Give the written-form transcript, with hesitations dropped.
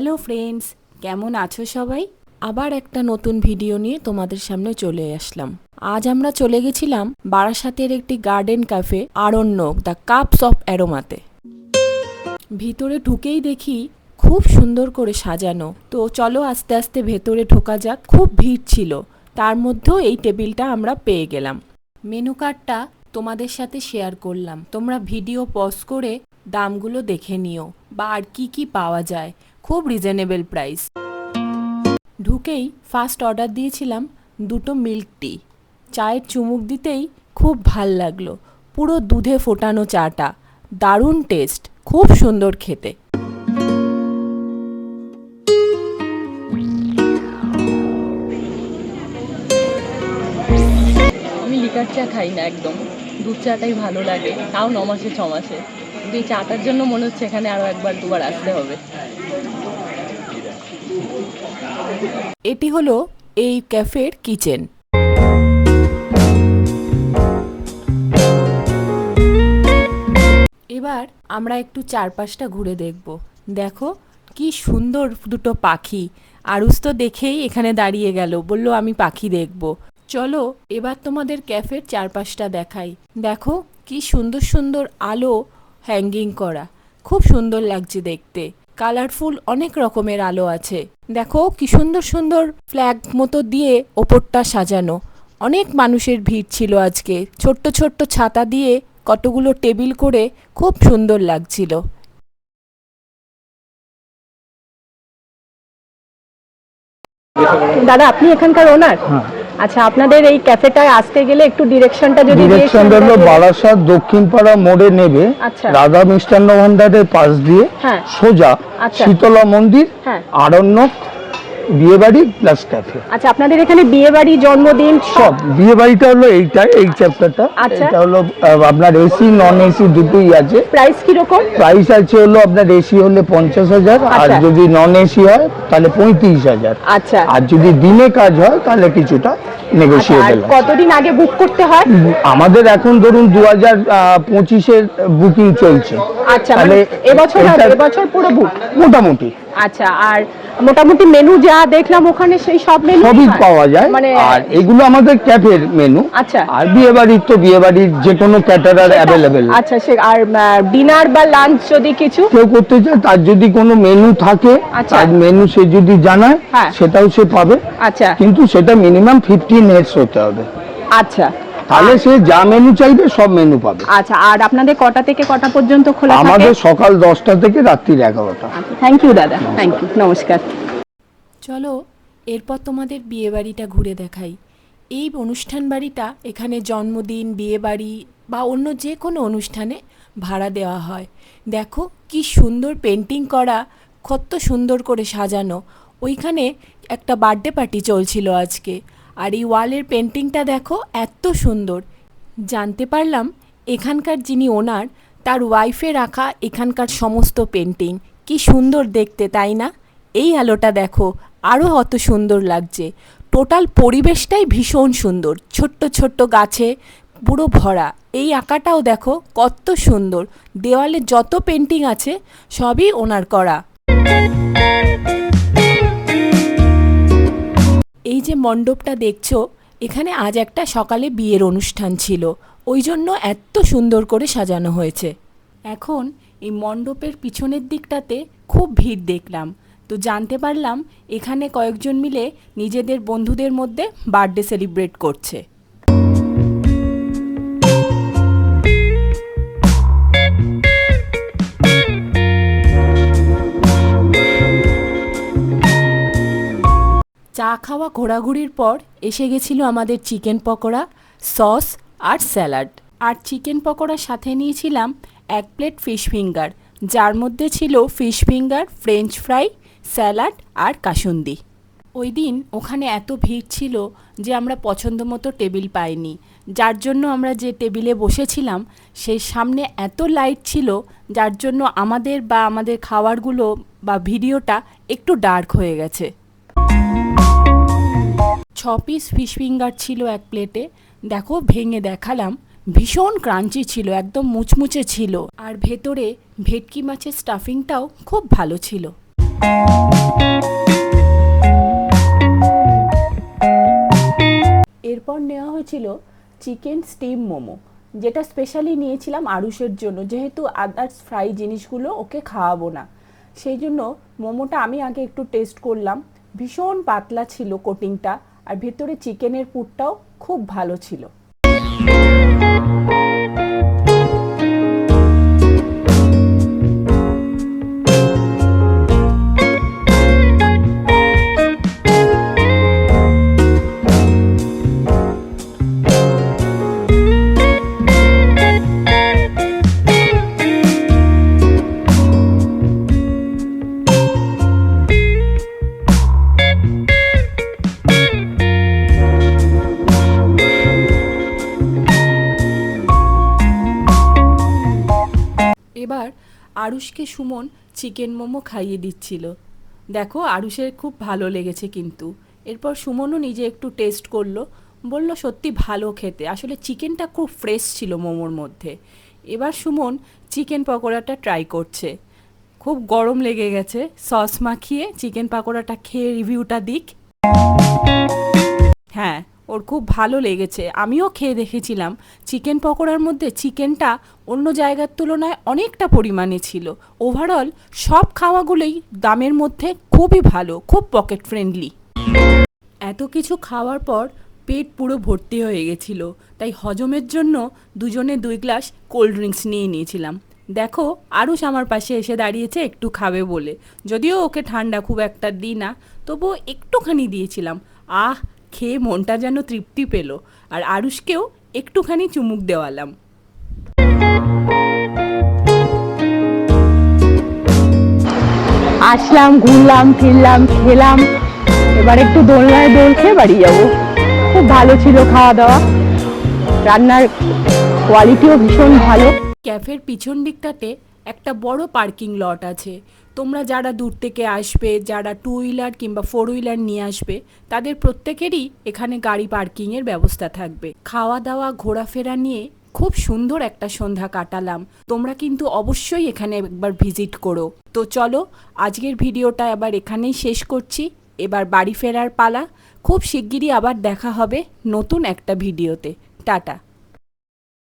Hello friends, কেমন আছো সবাই? আবার একটা নতুন ভিডিও নিয়ে তোমাদের সামনে চলে আসলাম। আজ আমরা চলে গেছিলাম বারাসাতের একটি garden cafe Aranyak the cups of অ্যারোমাতে। ভিতরে ঢুকেই দেখি খুব সুন্দর করে সাজানো। তো চলো আস্তে আস্তে ভেতরে ঢোকা যাক। খুব ভিড় ছিল, তার মধ্যেও এই টেবিলটা আমরা পেয়ে গেলাম। মেনু কার্ডটা তোমাদের সাথে শেয়ার করলাম, তোমরা ভিডিও পজ করে দামগুলো দেখে নিও বা আর কি পাওয়া যায়। খুব রিজনেবল প্রাইস। ঢুকেই ফার্স্ট অর্ডার দিয়েছিলাম দুটো মিল্ক টি। চায়ের চুমুক দিতেই খুব ভাল লাগলো। পুরো দুধে ফোটানো চাটা, দারুণ টেস্ট, খুব সুন্দর খেতে। আমি লিকার চা খাই না, একদম দুধ চাটাই ভালো লাগে, তাও 9 মাসে 6 মাসে। কিন্তু এই চাটার জন্য মনে হচ্ছে এখানে আরও একবার দুবার আসতে হবে। এটি হলো এই ক্যাফের কিচেন। এবার আমরা একটু চারপাশটা ঘুরে দেখব। দেখো কি সুন্দর দুটো পাখি। আরুষ তো দেখেই এখানে দাঁড়িয়ে গেল, বলল আমি পাখি দেখব। চলো এবার তোমাদের ক্যাফের চারপাশটা দেখাই। দেখো কি সুন্দর সুন্দর আলো হ্যাঙ্গিং করা, খুব সুন্দর লাগছে দেখতে। কালারফুল অনেক রকমের আলো আছে। দেখো কি সুন্দর সুন্দর ফ্ল্যাগ মতো দিয়ে ওপরটা সাজানো। অনেক মানুষের ভিড় ছিল আজকে। ছোট্ট ছোট্ট ছাতা দিয়ে কতগুলো টেবিল করে খুব সুন্দর লাগছিল। দাদা, আপনি এখানকার ওনার? হ্যাঁ। আচ্ছা, আপনাদের এই ক্যাফেটায় আসতে গেলে একটু ডিরেকশনটা যদি ডিরেকশনটা হলো বারাসাত দক্ষিণপাড়া মোড়ে নেবে, আচ্ছা। রাধা মিষ্টান্ন ভান্ডারের পাশ দিয়ে হ্যাঁ। সোজা আচ্ছা। শীতলা মন্দির, হ্যাঁ। আরণ্যক, বিয়েবাড়ি প্লাস ক্যাফে। আচ্ছা, আপনাদের এখানে বিয়ে বাড়ি, জন্মদিন সব। বিয়ে বাড়িটা হলো এই চ্যাপ্টারটা। আচ্ছা। এটা হলো আপনার এসি নন এসি দুটোই আছে। প্রাইস কি রকম? প্রাইস আছে হলো আপনার এসি হলে 50,000, আর আচ্ছা। যদি নন এসি হয় তাহলে 35,000। আচ্ছা। আর যদি দিনে কাজ হয় তাহলে কিছুটা নেগোশিয়েবল। কতদিন আগে বুক করতে হয়? আমাদের এখন ধরুন 2025-এর বুকিং চলছে। আচ্ছা, মানে এবছর পুরো বুক মোটামুটি। আচ্ছা, আর মোটামুটি মেনু যা দেখলাম ওখানে সেই সব মেনু সবই পাওয়া যায়। মানে আর এগুলো আমাদের ক্যাফের মেনু। আচ্ছা। আর বিয়ে বাড়ির যে কোনো ক্যাটারার অ্যাভেলেবেল। আচ্ছা, সে আর ডিনার বা লাঞ্চ যদি কিছু কেউ করতে চায়, তার যদি কোনো মেনু থাকে, আচ্ছা। তার মেনু সে যদি জানায়, হ্যাঁ। সেটাও সে পাবে। আচ্ছা। কিন্তু সেটা মিনিমাম 15 হেডস হতে হবে। আচ্ছা, তাহলে সে যা মেনু চাইবে সব মেনু পাবে। আচ্ছা, আর আপনাদের কটা থেকে কটা পর্যন্ত খোলা থাকে? আমাদের সকাল 10টা থেকে রাত্রি 11টা। থ্যাংক ইউ দাদা, থ্যাংক ইউ, নমস্কার। চলো এরপর তোমাদের বিয়েবাড়িটা ঘুরে দেখাই। এই অনুষ্ঠান বাড়িটা এখানে জন্মদিন, বিয়েবাড়ি বা অন্য যে কোনো অনুষ্ঠানে ভাড়া দেওয়া হয়। দেখো কি সুন্দর পেন্টিং করা, কত সুন্দর করে সাজানো। ওইখানে একটা বার্থডে পার্টি চলছিল আজকে, আর এই ওয়ালের পেন্টিংটা দেখো এত সুন্দর। জানতে পারলাম এখানকার যিনি ওনার, তার ওয়াইফে রাখা এখানকার সমস্ত পেন্টিং। কি সুন্দর দেখতে, তাই না? এই আলোটা দেখো, আরও অত সুন্দর লাগছে। টোটাল পরিবেশটাই ভীষণ সুন্দর, ছোট্ট ছোট্ট গাছে পুরো ভরা। এই আঁকাটাও দেখো কত সুন্দর। দেওয়ালে যত পেন্টিং আছে সবই ওনার করা। এই যে মণ্ডপটা দেখছো, এখানে আজ একটা সকালে বিয়ের অনুষ্ঠান ছিল, ওই জন্য এত সুন্দর করে সাজানো হয়েছে। এখন এই মণ্ডপের পিছনের দিকটাতে খুব ভিড় দেখলাম। তো জানতে পারলাম এখানে কয়েকজন মিলে নিজেদের বন্ধুদের মধ্যে বার্থডে সেলিব্রেট করছে। চা খাওয়া ঘোরাঘুরির পর এসে গেছিল আমাদের চিকেন পকোড়া, সস আর স্যালাড। আর চিকেন পকোড়ার সাথে নিয়েছিলাম 1 প্লেট ফিশ ফিঙ্গার, যার মধ্যে ছিল fish finger, French fry, salad আর কাসুন্দি। ওই দিন ওখানে এত ভিড় ছিল যে আমরা পছন্দ মতো টেবিল পাইনি, যার জন্য আমরা যে টেবিলে বসেছিলাম সেই সামনে এত লাইট ছিল, যার জন্য আমাদের খাবারগুলো বা ভিডিওটা একটু ডার্ক হয়ে গেছে। 6 পিস ফিশ ফিঙ্গার ছিল 1 প্লেটে। দেখো ভেঙে দেখালাম, ভীষণ ক্রাঞ্চি ছিল, একদম মুচমুচে ছিল। আর ভেতরে ভেটকি মাছের স্টাফিংটাও খুব ভালো ছিল। এরপর নেওয়া হয়েছিল চিকেন স্টিম মোমো, যেটা স্পেশালি নিয়েছিলাম আরুষের জন্য, যেহেতু আদার্স ফ্রাই জিনিসগুলো ওকে খাওয়াবো না। সেই জন্য মোমোটা আমি আগে একটু টেস্ট করলাম, ভীষণ পাতলা ছিল কোটিংটা, আর ভেতরে চিকেনের পুরটাও খুব ভালো ছিল। এবার আরুষকে সুমন চিকেন মোমো খাইয়ে দিচ্ছিল। দেখো আরুষের খুব ভালো লেগেছে কিন্তু। এরপর সুমনও নিজে একটু টেস্ট করলো, বলল সত্যি ভালো খেতে, আসলে চিকেনটা খুব ফ্রেশ ছিল মোমোর মধ্যে। এবার সুমন চিকেন পকোড়াটা ট্রাই করছে। খুব গরম লেগে গেছে, সস মাখিয়ে চিকেন পকোড়াটা খেয়ে রিভিউটা দিক। হ্যাঁ, ওর খুব ভালো লেগেছে। আমিও খেয়ে দেখেছিলাম, চিকেন পকোড়ার মধ্যে চিকেনটা অন্য জায়গার তুলনায় অনেকটা পরিমাণে ছিল। ওভারঅল সব খাওয়াগুলোই দামের মধ্যে খুবই ভালো, খুব পকেট ফ্রেন্ডলি। এত কিছু খাওয়ার পর পেট পুরো ভর্তি হয়ে গেছিল, তাই হজমের জন্য দুজনে 2 গ্লাস কোল্ড ড্রিঙ্কস নিয়ে নিয়েছিলাম। দেখো আরুষ আমার পাশে এসে দাঁড়িয়েছে একটু খাবে বলে, যদিও ওকে ঠান্ডা খুব একটা দিই না, তবুও একটুখানি দিয়েছিলাম। আহ, খেয়ে মনটা যেন তৃপ্তি পেল, আর আরুষকেও একটুখানি চুমুক দেওয়ালাম। আসলাম, ঘুরলাম, ফিরলাম, খেলাম, এবার একটু দোলনায় দোল খেয়ে বাড়ি যাবো। খুব ভালো ছিল খাওয়া দাওয়া, রান্নার কোয়ালিটিও ভীষণ ভালো। ক্যাফের পিছন দিকটাতে একটা বড় পার্কিং লট আছে। তোমরা যারা দূর থেকে আসবে, যারা 2 হুইলার কিংবা 4 হুইলার নিয়ে আসবে, তাদের প্রত্যেকেরই এখানে গাড়ি পার্কিংয়ের ব্যবস্থা থাকবে। খাওয়া দাওয়া ঘোরাফেরা নিয়ে খুব সুন্দর একটা সন্ধ্যা কাটালাম। তোমরা কিন্তু অবশ্যই এখানে একবার ভিজিট করো। তো চলো আজকের ভিডিওটা আবার এখানেই শেষ করছি। এবার বাড়ি ফেরার পালা। খুব শিগগিরই আবার দেখা হবে নতুন একটা ভিডিওতে। টাটা।